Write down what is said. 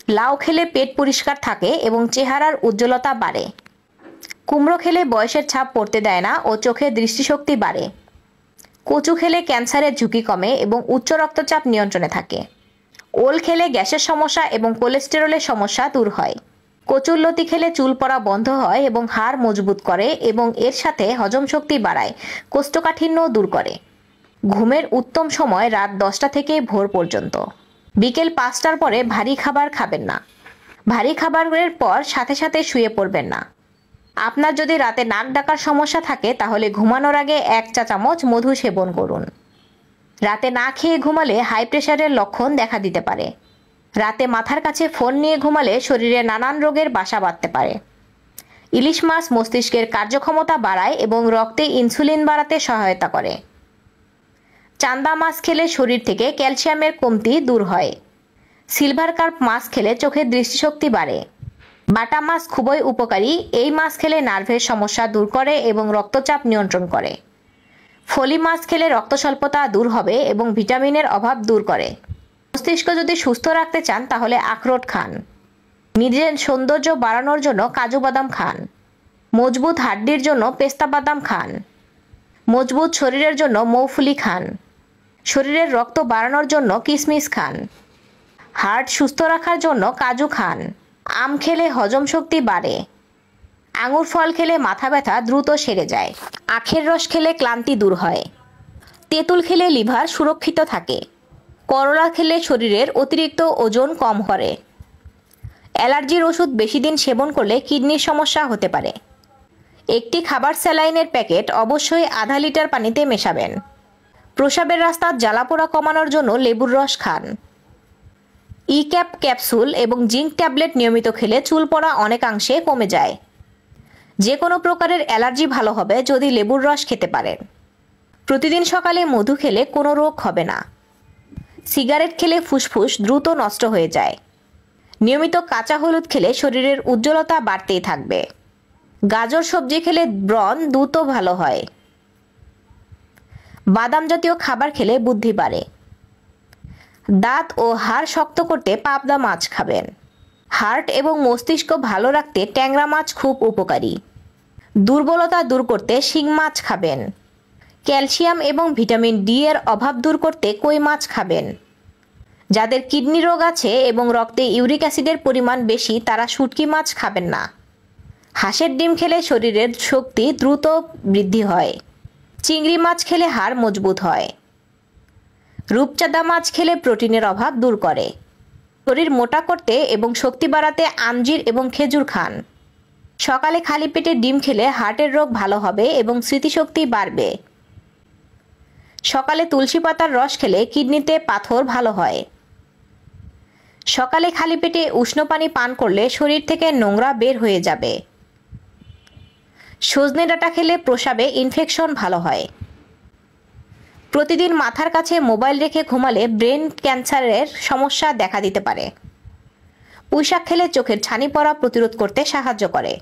লাউ খেলে পেট পরিষ্কার থাকে এবং চেহারার উজ্জ্বলতা বাড়ে। কুমড়ো খেলে বয়সের ছাপ পড়তে দেয় না ও চোখের দৃষ্টিশক্তি বাড়ে। কচু খেলে ক্যান্সারের ঝুঁকি কমে এবং উচ্চ রক্তচাপ নিয়ন্ত্রণে থাকে। ওল খেলে গ্যাসের সমস্যা এবং কোলেস্টেরলের সমস্যা দূর হয়। কচুরলতি খেলে চুল পড়া বন্ধ হয় এবং হাড় মজবুত করে এবং এর সাথে হজম শক্তি বাড়ায়, কোষ্ঠকাঠিন্য দূর করে। ঘুমের উত্তম সময় রাত 10টা থেকে ভোর পর্যন্ত। বিকেল 5টার পরে ভারী খাবার খাবেন না। ভারী খাবারের পর সাথে সাথে শুয়ে পড়বেন না। আপনার যদি রাতে নাক ডাকার সমস্যা থাকে তাহলে ঘুমানোর আগে 1 চা চামচ মধু সেবন করুন। রাতে না খেয়ে ঘুমালে হাই প্রেশারের লক্ষণ দেখা দিতে পারে। রাতে মাথার কাছে ফোন নিয়ে ঘুমালে শরীরে নানান রোগের বাসা বাঁধতে পারে। ইলিশ মাছ মস্তিষ্কের কার্যক্ষমতা বাড়ায় এবং রক্তে ইনসুলিন বাড়াতে সহায়তা করে। চান্দা মাছ খেলে শরীর থেকে ক্যালসিয়ামের কমতি দূর হয়। সিলভার কার্প মাছ খেলে চোখের দৃষ্টিশক্তি বাড়ে। বাটা মাছ খুবই উপকারী। এই মাছ খেলে নার্ভের সমস্যা দূর করে এবং রক্তচাপ নিয়ন্ত্রণ করে। ফলি মাছ খেলে রক্ত স্বল্পতা দূর হবে এবং ভিটামিনের অভাব দূর করে। মস্তিষ্ক যদি সুস্থ রাখতে চান তাহলে আখরোট খান। নিজের সৌন্দর্য বাড়ানোর জন্য কাজু বাদাম খান। মজবুত হাড্ডির জন্য পেস্তা বাদাম খান। মজবুত শরীরের জন্য মৌফুলি খান। শরীরের রক্ত বাড়ানোর জন্য কিশমিশ খান। হার্ট সুস্থ রাখার জন্য কাজু খান। আম খেলে হজম শক্তি বাড়ে। আঙুর ফল খেলে মাথা ব্যথা দ্রুত সেরে যায়। আখের রস খেলে ক্লান্তি দূর হয়। তেঁতুল খেলে লিভার সুরক্ষিত থাকে। করলা খেলে শরীরের অতিরিক্ত ওজন কম করে। অ্যালার্জির ওষুধ বেশি দিন সেবন করলে কিডনির সমস্যা হতে পারে। একটি খাবার স্যালাইনের প্যাকেট অবশ্যই আধা লিটার পানিতে মেশাবেন। প্রস্রাবের রাস্তার জ্বালাপোড়া কমানোর জন্য লেবুর রস খান। ইক্যাপ ক্যাপসুল এবং জিঙ্ক ট্যাবলেট নিয়মিত খেলে চুল পড়া অনেকাংশে কমে যায়। যে কোনো প্রকারের অ্যালার্জি ভালো হবে যদি লেবুর রস খেতে পারেন। প্রতিদিন সকালে মধু খেলে কোনো রোগ হবে না। সিগারেট খেলে ফুসফুস দ্রুত নষ্ট হয়ে যায়। নিয়মিত কাঁচা হলুদ খেলে শরীরের উজ্জ্বলতা বাড়তেই থাকবে। গাজর সবজি খেলে ব্রণ দ্রুত ভালো হয়। বাদাম জাতীয় খাবার খেলে বুদ্ধি বাড়ে। দাঁত ও হাড় শক্ত করতে পাবদা মাছ খাবেন। হার্ট এবং মস্তিষ্ক ভালো রাখতে ট্যাংরা মাছ খুব উপকারী। দুর্বলতা দূর করতে শিং মাছ খাবেন। ক্যালসিয়াম এবং ভিটামিন ডি এর অভাব দূর করতে কই মাছ খাবেন। যাদের কিডনি রোগ আছে এবং রক্তে ইউরিক অ্যাসিডের পরিমাণ বেশি তারা শুটকি মাছ খাবেন না। হাঁসের ডিম খেলে শরীরের শক্তি দ্রুত বৃদ্ধি হয়। চিংড়ি মাছ খেলে হাড় মজবুত হয়। রূপচাঁদা মাছ খেলে প্রোটিনের অভাব দূর করে। শরীর মোটা করতে এবং শক্তি বাড়াতে আঞ্জির এবং খেজুর খান। সকালে খালি পেটে ডিম খেলে হার্টের রোগ ভালো হবে এবং স্মৃতিশক্তি বাড়বে। সকালে তুলসী পাতার রস খেলে কিডনিতে পাথর ভালো হয়। সকালে খালি পেটে উষ্ণ পানি পান করলে শরীর থেকে নোংরা বের হয়ে যাবে। সজনে ডাঁটা খেলে প্রস্রাবে ইনফেকশন ভালো হয়। প্রতিদিন মাথার কাছে মোবাইল রেখে ঘুমালে ব্রেন ক্যান্সারের সমস্যা দেখা দিতে পারে। পুঁইশাক খেলে চোখের ছানি পড়া প্রতিরোধ করতে সাহায্য করে।